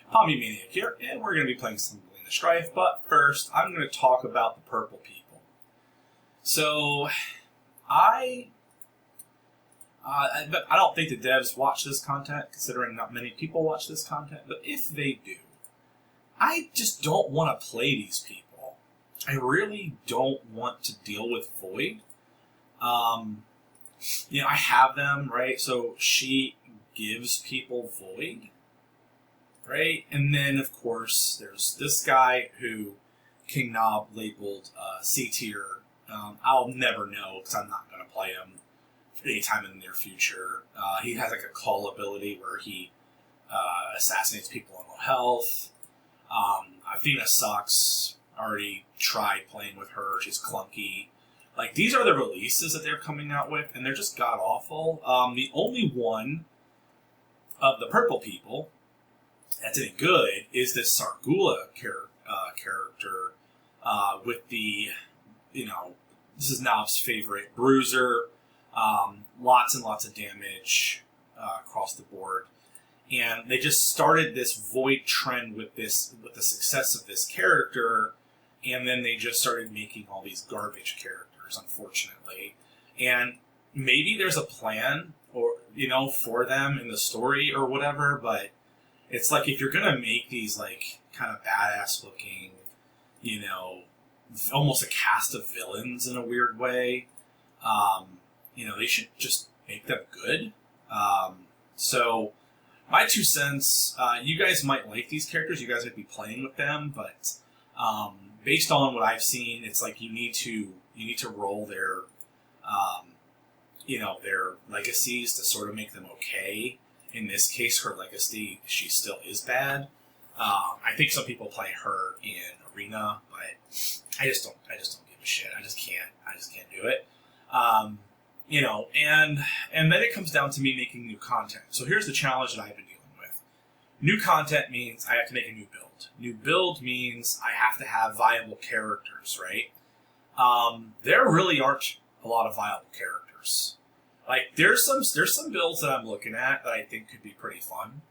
Hobby Maniac here, and we're going to be playing some Bellina Strife, but first, I'm going to talk about the purple people. So, I don't think the devs watch this content, considering not many people watch this content, but if they do, I just don't want to play these people. I really don't want to deal with Void. I have them, right? So she gives people Void, right? And then, of course, there's this guy who King Knob labeled C tier. I'll never know because I'm not going to play him anytime in the near future. He has like a call ability where he assassinates people on low health. Athena sucks. Already tried playing with her. She's clunky. Like, these are the releases that they're coming out with, and they're just god-awful. The only one of the purple people that's any good is this Sargula character with the, this is Knob's favorite, Bruiser. Lots and lots of damage across the board. And they just started this Void trend with the success of this character, and then they just started making all these garbage characters, unfortunately. And maybe there's a plan, for them in the story or whatever, but it's like if you're gonna make these like kind of badass looking, almost a cast of villains in a weird way, they should just make them good. So my 2 cents, you guys might like these characters, you guys might be playing with them, but based on what I've seen, it's like you need to roll their their legacies to sort of make them okay. In this case, her legacy, she still is bad. I think some people play her in Arena, but I just don't give a shit. I just can't do it. And then it comes down to me making new content. So here's the challenge that I've been dealing with. New content means I have to make a new build. New build means I have to have viable characters, right? There really aren't a lot of viable characters. Like, there's some builds that I'm looking at that I think could be pretty fun.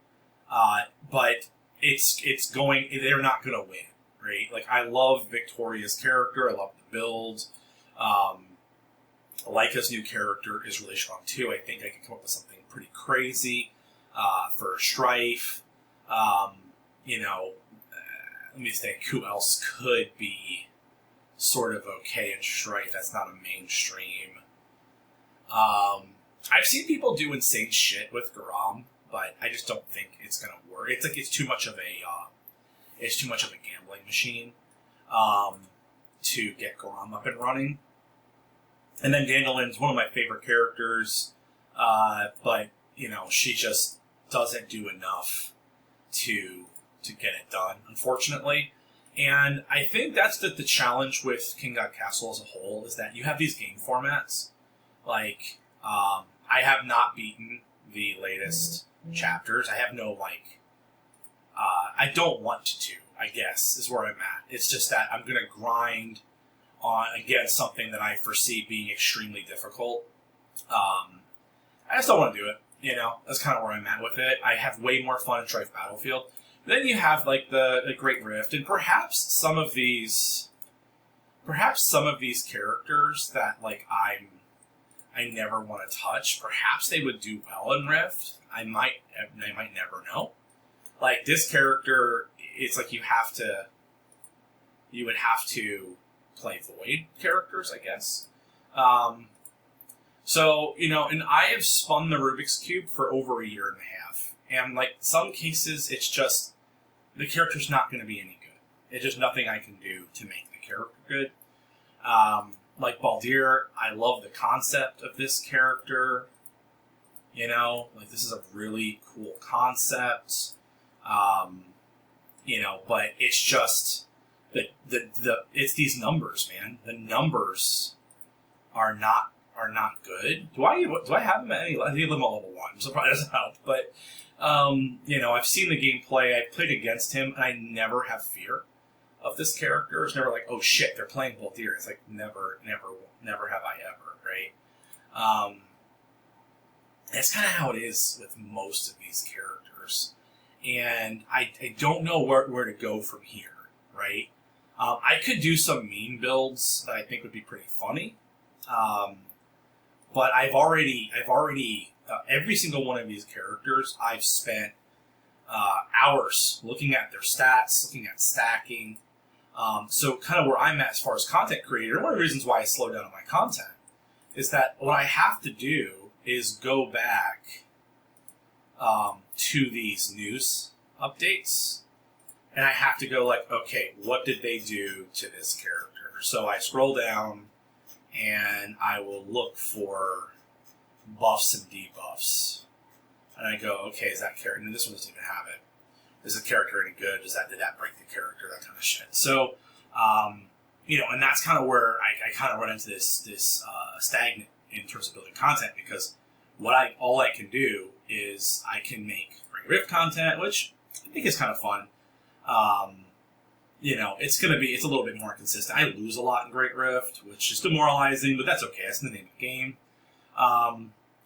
But they're not gonna win, right? Like, I love Victoria's character, I love the build. Leica's new character is really strong too. I think I can come up with something pretty crazy for Strife. Let me think who else could be sort of okay in Strife that's not a mainstream. I've seen people do insane shit with Garam, but I just don't think it's gonna work. It's like it's too much of a gambling machine to get Garam up and running. And then Dandelion's one of my favorite characters, but she just doesn't do enough to get it done, unfortunately. And I think that's the challenge with King God Castle as a whole, is that you have these game formats. Like, I have not beaten the latest chapters. I have no, I don't want to, I guess, is where I'm at. It's just that I'm going to grind on, against something that I foresee being extremely difficult. I just don't want to do it, That's kind of where I'm at with it. I have way more fun in Strife Battlefield. Then you have, the Great Rift, and perhaps some of these characters that, I never want to touch, perhaps they would do well in Rift. I might never know. Like, this character, it's like you would have to play Void characters, I guess. And I have spun the Rubik's Cube for over a year and a half. And, some cases, it's just, the character's not going to be any good. It's just nothing I can do to make the character good. Like Baldir, I love the concept of this character. This is a really cool concept. But it's just it's these numbers, man. The numbers are not good. Do I have them at any? I think I'm at level 1, so probably doesn't help. But I've seen the gameplay. I've played against him, and I never have fear of this character. It's never like, oh shit, they're playing Baldir. It's like never have I ever, right? That's kind of how it is with most of these characters. and I don't know where to go from here, right? I could do some meme builds that I think would be pretty funny, but I've already every single one of these characters I've spent hours looking at their stats, looking at stacking. So kind of where I'm at as far as content creator, one of the reasons why I slow down on my content is that what I have to do is go back to these news updates, and I have to go like, okay, what did they do to this character? So I scroll down, and I will look for buffs and debuffs, and I go, okay, is that character? And this one doesn't even have it. Is the character any good? Did that break the character? That kind of shit. So, and that's kind of where I kind of run into this stagnant in terms of building content, because all I can do is I can make Great Rift content, which I think is kind of fun. It's a little bit more consistent. I lose a lot in Great Rift, which is demoralizing, but that's okay. That's the name of the game.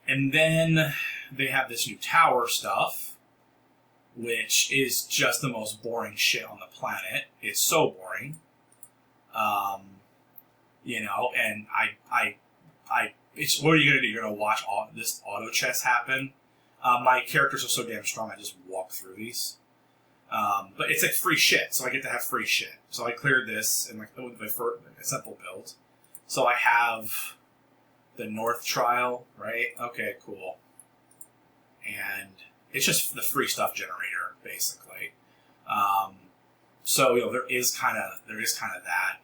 And then they have this new tower stuff, which is just the most boring shit on the planet. It's so boring. And what are you going to do? You're going to watch this auto chess happen? My characters are so damn strong, I just walk through these. But it's like free shit, so I get to have free shit. So I cleared this in my first simple build. So I have the North trial, right? Okay, cool. And it's just the free stuff generator, basically. There is kind of that,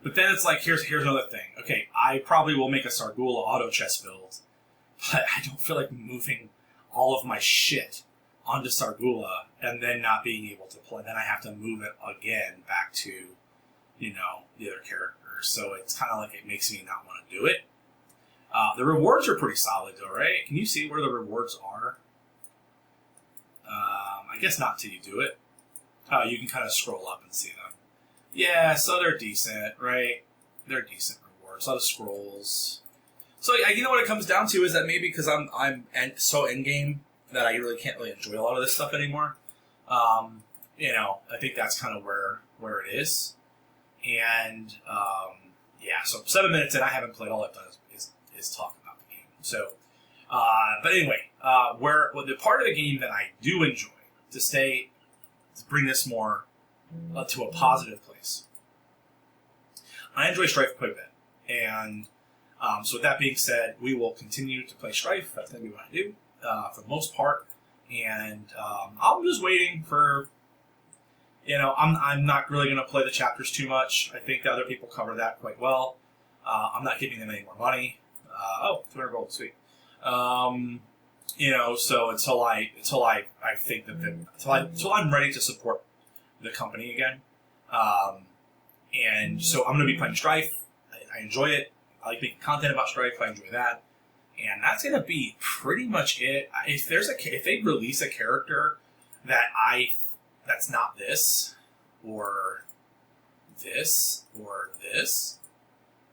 but then it's like here's another thing. Okay, I probably will make a Sargula auto chess build, but I don't feel like moving all of my shit onto Sargula and then not being able to play. Then I have to move it again back to, the other characters. So it's kind of like it makes me not want to do it. The rewards are pretty solid though, right? Can you see where the rewards are? I guess not till you do it. You can kind of scroll up and see them. Yeah, so they're decent, right? They're decent rewards. A lot of scrolls. So you know what it comes down to is that maybe because I'm so endgame that I really can't really enjoy a lot of this stuff anymore. I think that's kind of where it is. And so 7 minutes in, I haven't played. All I've done is talk about the game. So, but anyway, the part of the game that I do enjoy to bring this more to a positive place. I enjoy Strife quite a bit, and so with that being said, we will continue to play Strife. That's going to be what I do for the most part, and I'm just waiting for. I'm not really going to play the chapters too much. I think the other people cover that quite well. I'm not giving them any more money. 200 gold, sweet. So until I think that until I'm ready to support the company again, and so I'm going to be playing Strife. I enjoy it. I like making content about Strife. I enjoy that, and that's going to be pretty much it. If they release a character that's not this or this or this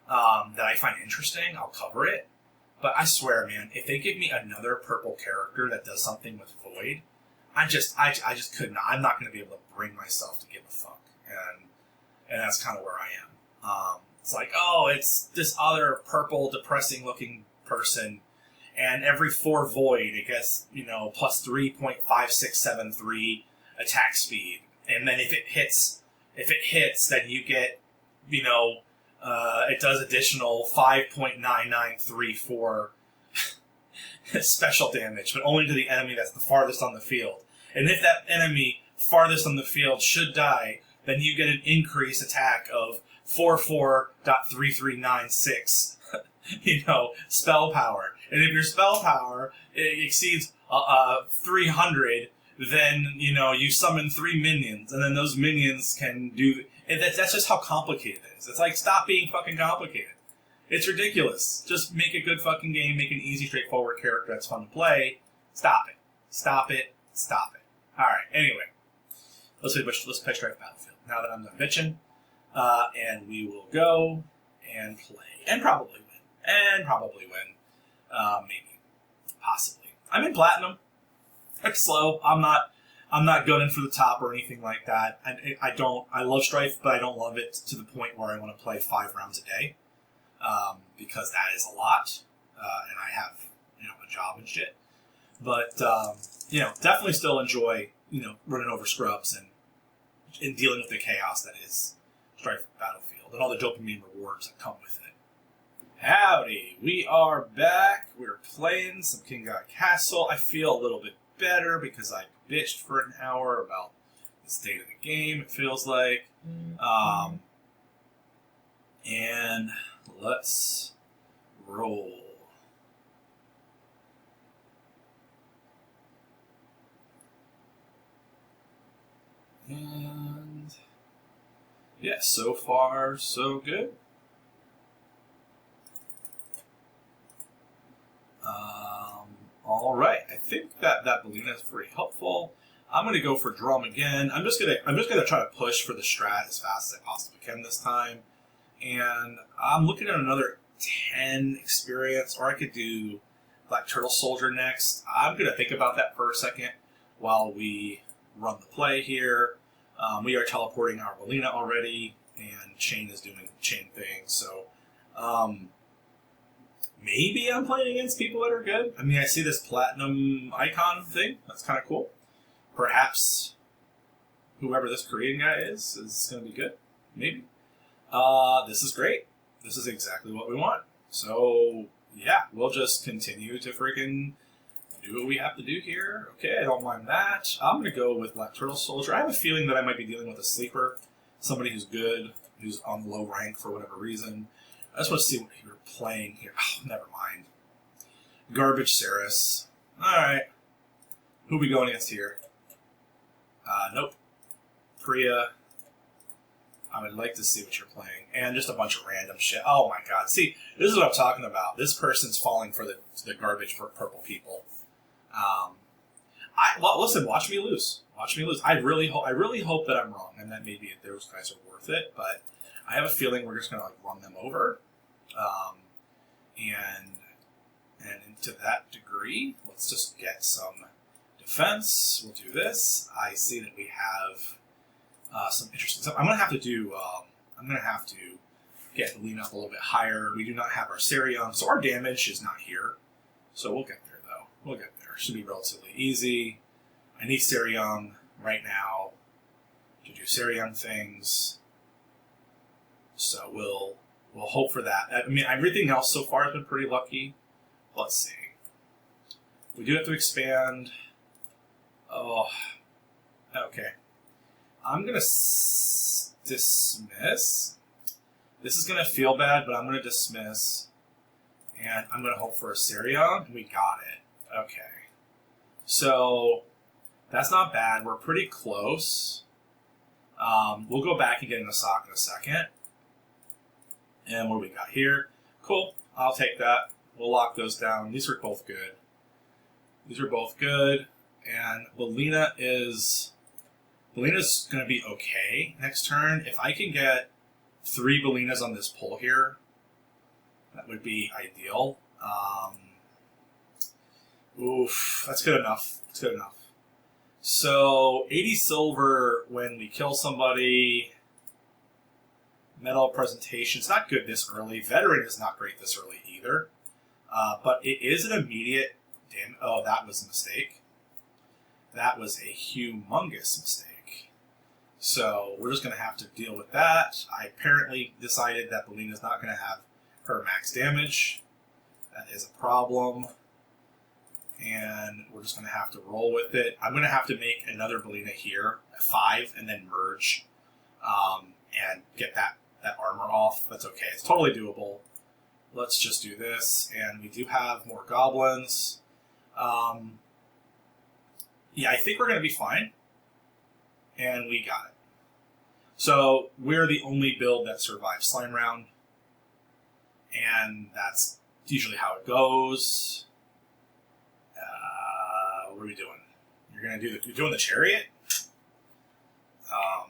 that I find interesting, I'll cover it. But I swear, man, if they give me another purple character that does something with Void, I just couldn't. I'm not going to be able to bring myself to give a fuck, and that's kind of where I am. It's like, it's this other purple, depressing-looking person, and every 4 Void, it gets plus 3.5673 attack speed, and then if it hits, then you get it does additional 5.9934 special damage, but only to the enemy that's the farthest on the field. And if that enemy farthest on the field should die, then you get an increased attack of 44.3396, spell power. And if your spell power exceeds 300, then, you summon 3 minions, and then those minions can do... That's just how complicated it is. It's like, stop being fucking complicated. It's ridiculous. Just make a good fucking game, make an easy, straightforward character that's fun to play. Stop it. Stop it. Stop it. Alright, anyway. Let's play Strife Battlefield. Now that I'm done bitching. And we will go and play. And probably win. Maybe. Possibly. I'm in Platinum. It's slow. I'm I'm not gunning for the top or anything like that. I love Strife, but I don't love it to the point where I want to play 5 rounds a day, because that is a lot, and I have a job and shit. But definitely still enjoy running over scrubs and dealing with the chaos that is Strife Battlefield and all the dopamine rewards that come with it. Howdy, we are back. We're playing some King God Castle. I feel a little bit better because I bitched for an hour about the state of the game, it feels like. And let's roll. And yeah, so far so good. All right, I think that Bellina is pretty helpful. I'm gonna go for drum again. I'm just gonna try to push for the strat as fast as I possibly can this time, and I'm looking at another 10 experience, or I could do Black Turtle Soldier next. I'm gonna think about that for a second while we run the play here. We are teleporting our Bellina already, and Chain is doing Chain things, so maybe I'm playing against people that are good. I mean, I see this platinum icon thing. That's kind of cool. Perhaps whoever this Korean guy is going to be good. Maybe. This is great. This is exactly what we want. So, yeah, we'll just continue to freaking do what we have to do here. Okay, I don't mind that. I'm going to go with Black Turtle Soldier. I have a feeling that I might be dealing with a sleeper. Somebody who's good, who's on low rank for whatever reason. I just want to see what you're playing here. Oh, never mind. Garbage Saris. Alright. Who are we going against here? Nope. Priya. I would like to see what you're playing. And just a bunch of random shit. Oh my god. See, this is what I'm talking about. This person's falling for the garbage for purple people. Well, listen, watch me lose. Watch me lose. I really hope that I'm wrong and that maybe those guys are worth it, but I have a feeling we're just going to run them over. And to that degree, let's just get some defense. We'll do this. I see that we have some interesting stuff. I'm going to have to do. I'm going to have to get the lean up a little bit higher. We do not have our Sarion, so our damage is not here. So we'll get there, though. We'll get there. Should be relatively easy. I need Sarion right now to do Sarion things. So we'll hope for that. I mean, everything else so far has been pretty lucky. Let's see. We do have to expand. Oh, okay. I'm going to dismiss. This is going to feel bad, but I'm going to dismiss. And I'm going to hope for a Sarion. We got it. Okay. So that's not bad. We're pretty close. We'll go back and get an Asaka in a second. And what do we got here? Cool. I'll take that. We'll lock those down. These are both good. These are both good. And Bellina's going to be okay next turn. If I can get 3 Bellinas on this pull here, that would be ideal. Oof, that's good enough. That's good enough. So, 80 silver when we kill somebody. Medal presentation. It's not good this early. Veteran is not great this early either. But it is an immediate damage. Oh, that was a mistake. That was a humongous mistake. So we're just going to have to deal with that. I apparently decided that Bellina's not going to have her max damage. That is a problem. And we're just going to have to roll with it. I'm going to have to make another Bellina here at 5 and then merge and get that armor off. That's okay. It's totally doable. Let's just do this. And we do have more goblins. Yeah, I think we're going to be fine. And we got it. So we're the only build that survives Slime Round. And that's usually how it goes. What are we doing? You're doing the chariot?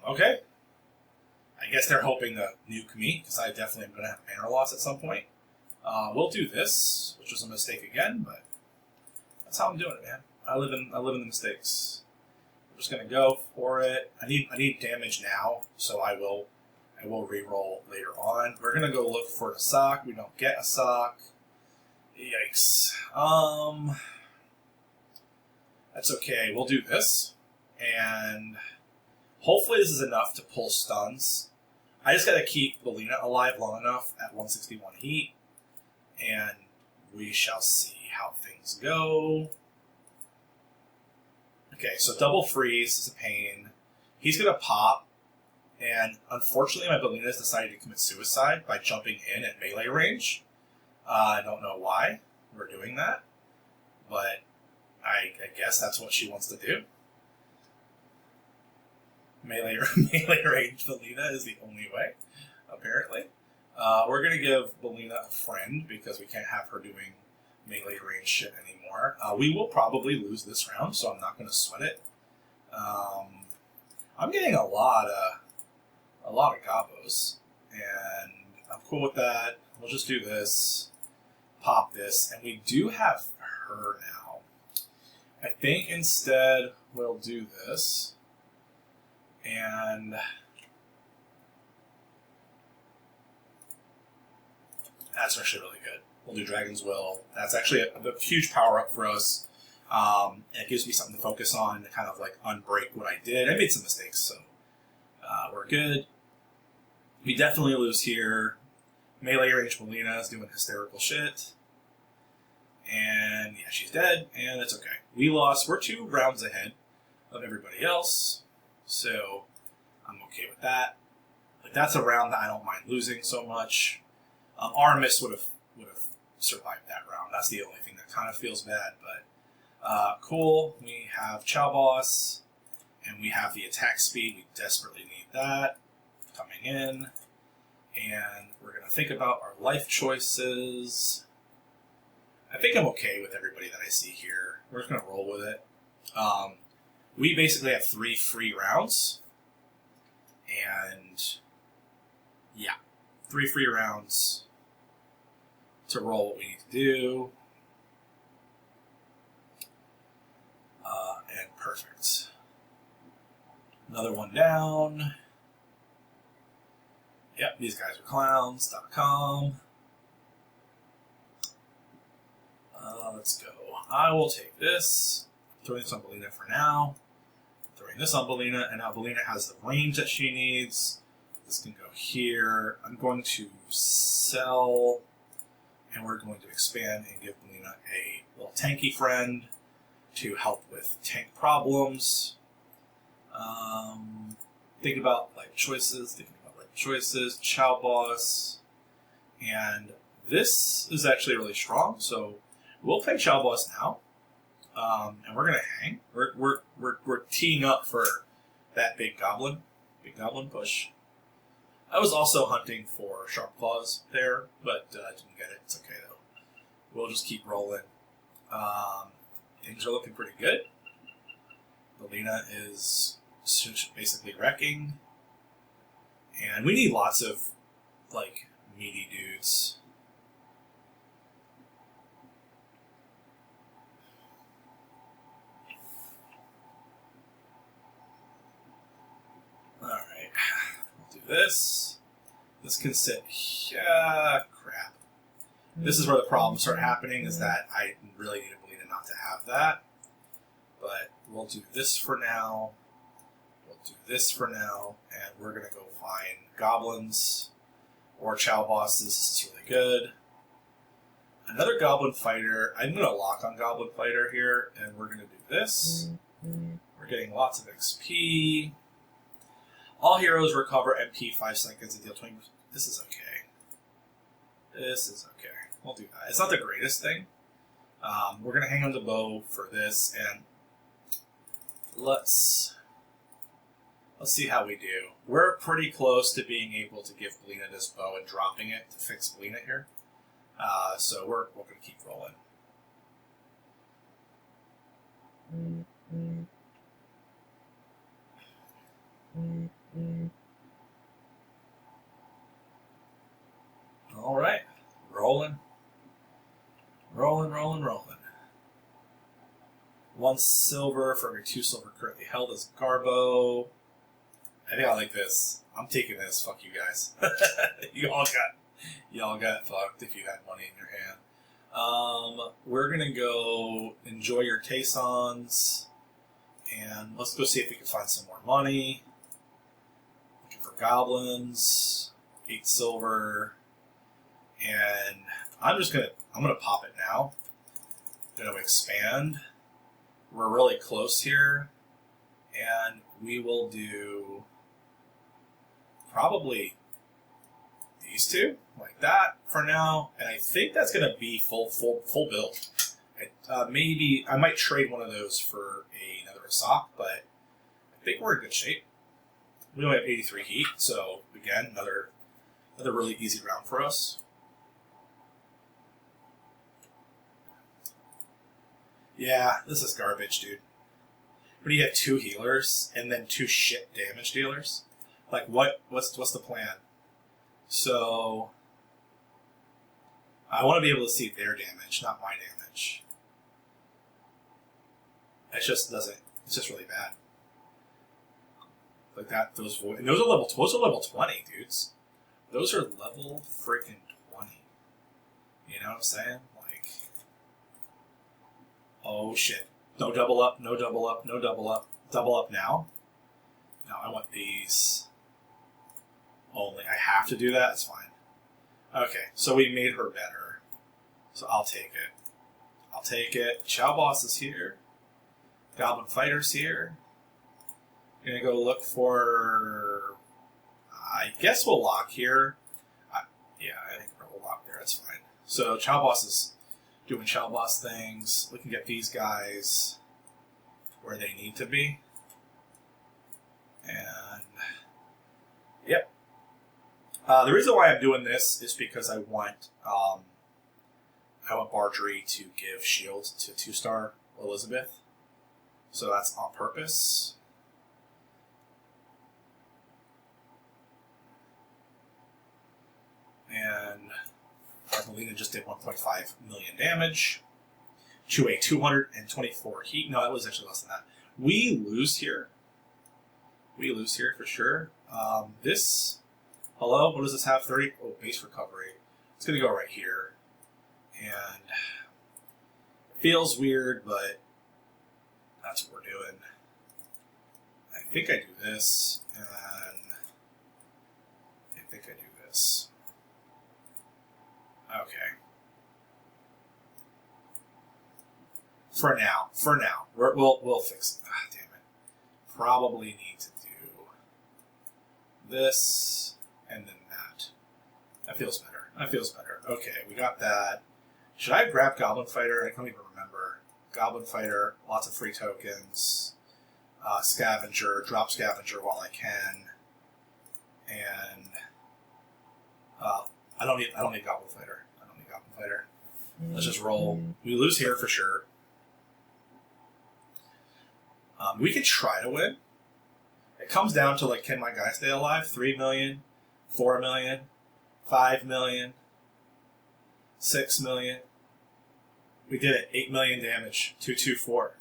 Okay. I guess they're hoping to nuke me, because I definitely am going to have mana loss at some point. We'll do this, which was a mistake again, but that's how I'm doing it, man. I live in the mistakes. just gonna go for it. I need damage now, so I will reroll later on. We're gonna go look for a sock. We don't get a sock. Yikes. That's okay. We'll do this, and hopefully this is enough to pull stuns. I just gotta keep Bellina alive long enough at 161 heat, and we shall see how things go. Okay, so double freeze is a pain. He's gonna pop, and unfortunately my Bellina's decided to commit suicide by jumping in at melee range. I don't know why we're doing that, but I guess that's what she wants to do. Melee range Bellina is the only way, apparently. We're going to give Bellina a friend because we can't have her doing melee range shit anymore. We will probably lose this round, so I'm not going to sweat it. I'm getting a lot of gobos, and I'm cool with that. We'll just do this, pop this, and we do have her now. I think instead we'll do this, and that's actually really good. We'll do Dragon's Will. That's actually a huge power up for us. It gives me something to focus on to kind of like unbreak what I did. I made some mistakes, so we're good. We definitely lose here. Melee range Bellina is doing hysterical shit. And yeah, she's dead, and it's okay. We lost. We're 2 rounds ahead of everybody else, so I'm okay with that. Like, that's a round that I don't mind losing so much. Artemis would have survived that round. That's the only thing that kind of feels bad, but cool. We have Chow Boss, and we have the attack speed. We desperately need that coming in, and we're going to think about our life choices. I think I'm okay with everybody that I see here. We're just going to roll with it. We basically have 3 free rounds, and yeah, 3 free rounds to roll what we need to do. And perfect. Another one down. Yep, these guys are clowns.com. Let's go. I will take this. Throwing this on Bellina for now. Throwing this on Bellina, and now Bellina has the range that she needs. This can go here. I'm going to sell, and we're going to expand and give Bellina a little tanky friend to help with tank problems. Think about life choices. Chow Boss, and this is actually really strong. So we'll play Chow Boss now, and we're gonna hang. We're teeing up for that big goblin push. I was also hunting for Sharp Claws there, but didn't get it. It's okay though. We'll just keep rolling. Things are looking pretty good. Bellina is basically wrecking, and we need lots of like meaty dudes. All right, we'll do this. This can sit. Yeah, crap. This is where the problems start happening. Is that I really need Bellina not to have that. But we'll do this for now. We'll do this for now, and we're gonna go find goblins or Chow Bosses. This is really good. Another Goblin Fighter. I'm gonna lock on Goblin Fighter here, and we're gonna do this. We're getting lots of XP. All heroes recover MP 5 seconds and deal 20. This is okay. This is okay. We'll do that. It's not the greatest thing. We're gonna hang on to bow for this, and let's see how we do. We're pretty close to being able to give Bellina this bow and dropping it to fix Bellina here. So we're going to keep rolling. All right, rolling. 1 silver for every 2 silver currently held as Garbo. I think I like this. I'm taking this. Fuck you guys. Y'all got fucked if you had money in your hand. We're gonna go enjoy your Taysons, and let's go see if we can find some more money. Looking for goblins, 8 silver, and I'm gonna pop it now. Gonna expand. We're really close here, and we will do probably these two like that for now, and I think that's gonna be full build. Maybe I might trade one of those for another sock, but I think we're in good shape. We only have 83 heat, so again, another really easy round for us. Yeah, this is garbage, dude. But you have 2 healers and then 2 shit damage dealers. Like, what's the plan? So I want to be able to see their damage, not my damage. It's just really bad. Like that, and those are level 20, dudes. Those are level freaking 20. You know what I'm saying? Like, oh shit. No double up, no double up, no double up. Double up now? No, I want these only. I have to do that? It's fine. Okay, so we made her better. So I'll take it. I'll take it. Chow Boss is here. Goblin Fighter's here. Gonna go look for... I guess we'll lock here. Yeah, I think we'll lock there. That's fine. So Chow Boss is doing Chow Boss things. We can get these guys where they need to be. And... yep. The reason why I'm doing this is because I want Marjorie to give shield to 2-star Elizabeth. So that's on purpose. And Bellina just did 1.5 million damage to a 224 heat. No, that was actually less than that. We lose here. We lose here for sure. This... hello? What does this have? 30? Oh, base recovery. It's going to go right here. And it feels weird, but that's what we're doing. I think I do this, and I think I do this. Okay. For now. We'll fix it. Ah, damn it. Probably need to do this, and then that. That feels better. Okay, we got that. Should I grab Goblin Fighter? I don't even remember. Goblin Fighter, lots of free tokens. Scavenger, drop Scavenger while I can. And I don't need Goblin Fighter. Let's just roll. We lose here for sure. We could try to win. It comes down to, like, can my guy stay alive? 3 million, 4 million, 5 million, 6 million. We did it. 8 million damage. 224.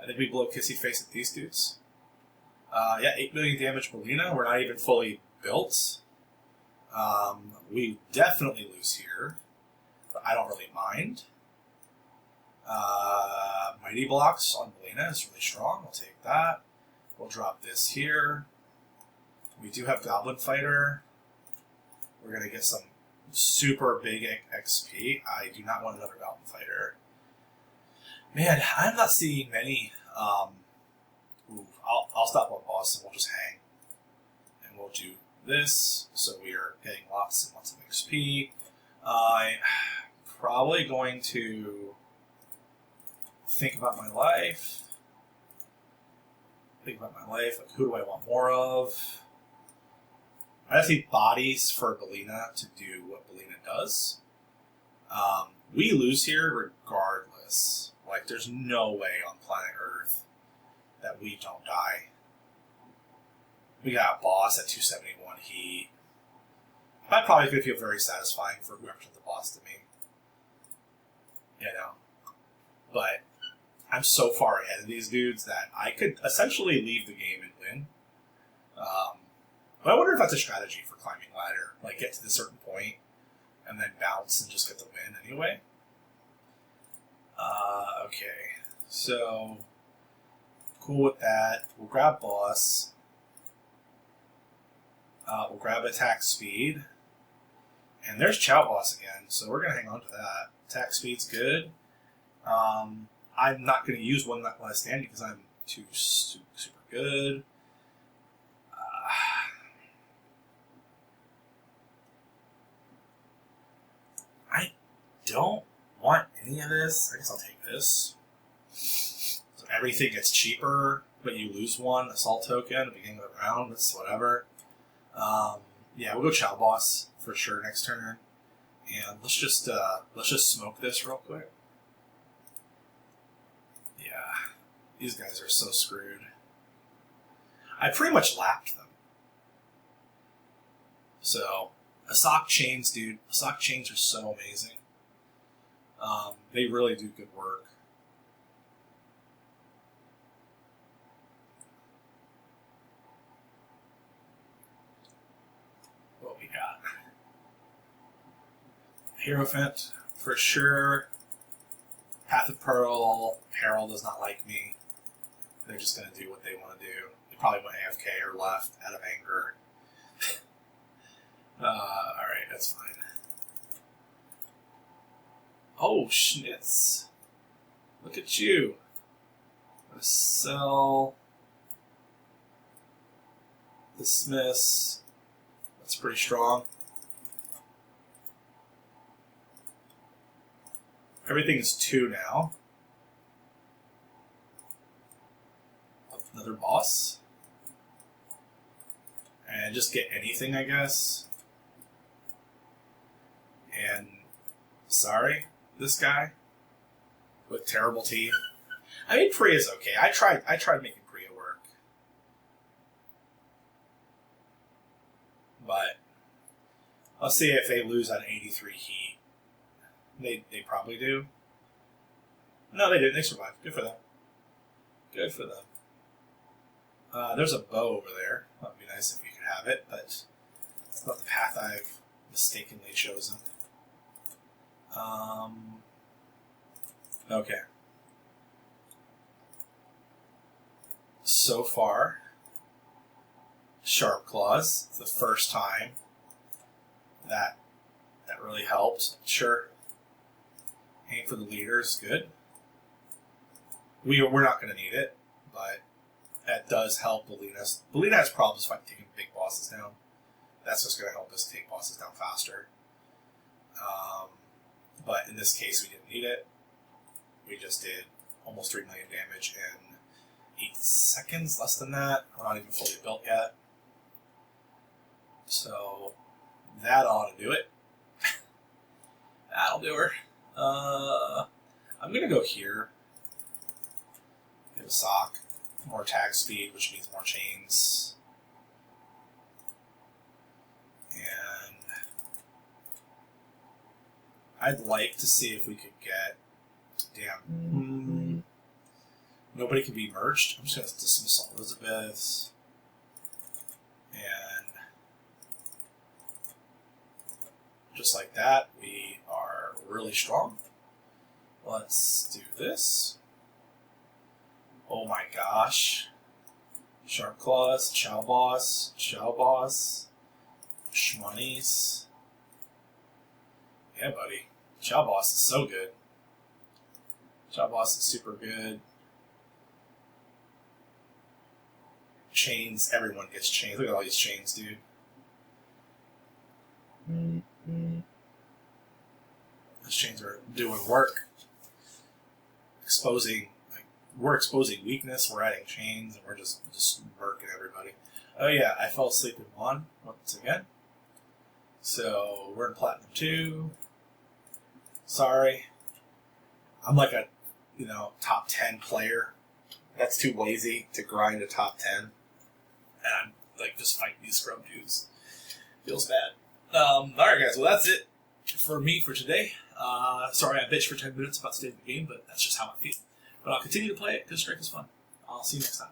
I think we blow kissy face at these dudes. Yeah, 8 million damage Bellina. We're not even fully built. We definitely lose here, but I don't really mind. Mighty Blocks on Bellina is really strong. We'll take that. We'll drop this here. We do have Goblin Fighter. We're going to get some super big XP. I do not want another Goblin Fighter. Man, I'm not seeing many. I'll stop on boss and we'll just hang. And we'll do this. So we are getting lots and lots of XP. I'm probably going to think about my life. Like, who do I want more of? I just need bodies for Bellina to do what Bellina does. We lose here regardless. Like, there's no way on planet Earth that we don't die. We got a boss at 271 heat. That probably could feel very satisfying for whoever took the boss to me. You know? But I'm so far ahead of these dudes that I could essentially leave the game and win. But I wonder if that's a strategy for climbing ladder. Like, get to a certain point and then bounce and just get the win anyway. Okay. So, cool with that. We'll grab boss. We'll grab attack speed. And there's Chow Boss again, so we're going to hang on to that. Attack speed's good. I'm not going to use one last stand because I'm too super good. I don't want any of this. I guess I'll take this. So everything gets cheaper, but you lose one assault token at the beginning of the round. That's whatever. Yeah, we'll go Chow Boss for sure next turn, and let's just smoke this real quick. Yeah, these guys are so screwed. I pretty much lapped them. So, Asok chains, dude. Asok chains are so amazing. They really do good work. What we got? Hierophant, for sure. Path of Pearl. Peril does not like me. They're just going to do what they want to do. They probably went AFK or left out of anger. Alright, that's fine. Oh, Schnitz. Look at you. I'm going to sell. Dismiss. That's pretty strong. Everything is 2 now. Another boss. And just get anything, I guess. And sorry, this guy with terrible team. I mean, Priya's okay. I tried making Priya work, but I'll see if they lose on 83 heat. They probably do. No, they didn't. They survived. Good for them. Good for them. There's a bow over there. That would be nice if we could have it, but it's not the path I've mistakenly chosen. Okay. So far, Sharp Claws. It's the first time that really helped. Sure. Aim for the leader is good. We're not going to need it, but that does help Bellina. Bellina has problems fighting taking big bosses down. That's just going to help us take bosses down faster. But in this case, we didn't need it. We just did almost 3 million damage in 8 seconds, less than that. We're not even fully built yet. So that ought to do it. That'll do her. I'm going to go here. Get a sock. More attack speed, which means more chains. And I'd like to see if we could get... Damn. Nobody can be merged. I'm just going to dismiss all Elizabeths. And just like that, we are really strong. Let's do this. Oh my gosh. Sharp Claws, Chow Boss, Shmoney's. Yeah, buddy. Chow Boss is so good. Chow Boss is super good. Chains, everyone gets chains. Look at all these chains, dude. Those chains are doing work. We're exposing weakness, we're adding chains, and we're just murking everybody. Oh yeah, I fell asleep in 1 once again. So we're in Platinum 2. Sorry. I'm like a, top 10 player. That's too lazy to grind a top 10. And I'm like just fighting these scrub dudes. Feels bad. Alright guys, well that's it for me for today. Sorry I bitched for 10 minutes about the state of the game, but that's just how I feel. But I'll continue to play it because Strike is fun. I'll see you next time.